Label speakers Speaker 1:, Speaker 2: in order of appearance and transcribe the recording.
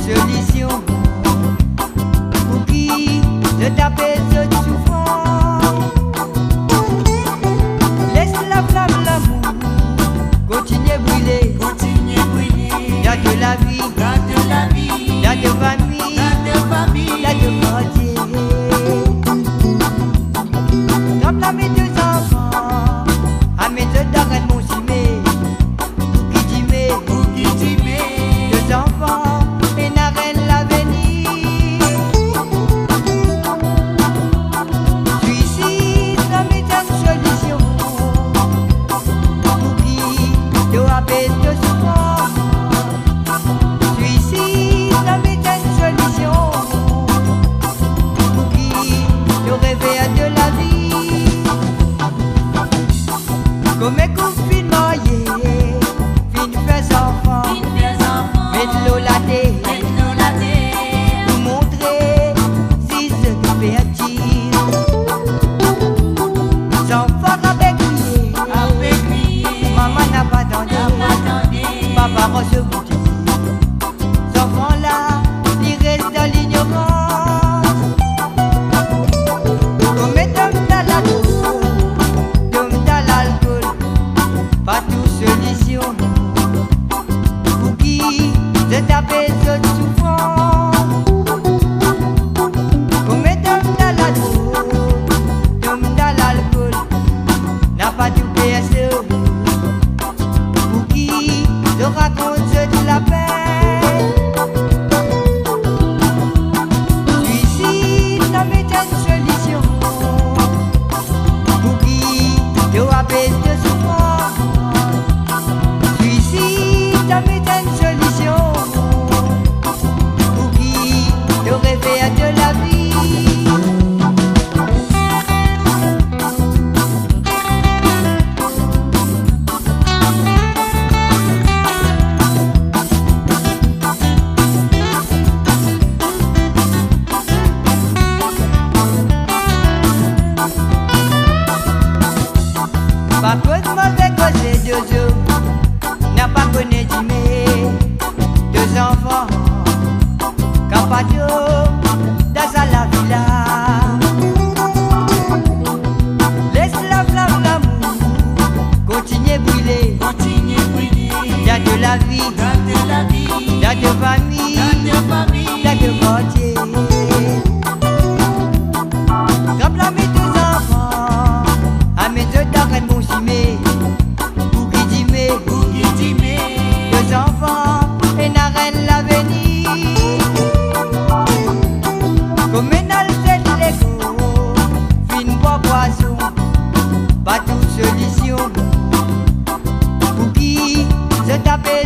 Speaker 1: solution pour qui de taper ce souffrant. Laisse la flamme, l'amour, continue brûler. Y'a de la vie, y'a de famille, y'a de quartier. Comme la mes deux enfants, à mes deux darènes mon cimé, pour qui t'aimer, deux enfants, et n'a rien l'avenir. Suicide, ça m'est une solution, pour qui te rappelle de souffrance. Suicide, ça m'est une solution, pour qui te réveille de la vie. Comme un confinement, fin fait enfant, mettre l'eau la terre, pour montrer si c'est de perdu. Les enfants avec crié, maman n'a pas attendu, papa reçoit bouti. Les enfants là, ils restent dans l'ignorance. Comme un homme dans la drogue, comme dans l'alcool, pas tout solution pour qui de taper ce souffrant. Comme un homme dans la drogue, comme dans l'alcool, n'a pas tout PSE pour qui de raconte de la peine. Suicide, ça m'est une solution pour qui de rappelle de souffrance. Suicide, ça m'est une solution pour qui te réveille de la vie. Pas que de mauvais causer deux hommes, n'a pas connu d'aimer deux enfants, capadio dans la villa. Laisse la flamme, l'amour, continue brûler. Y'a de la vie, y'a de famille, y'a de quartier. Comme la mes deux enfants, à mes deux darènes mon cimé, pour qui t'aimer, deux enfants, et n'a rien l'avenir. Comme un alcène l'écho, fin bois poisson, pas toute solution pour qui se taper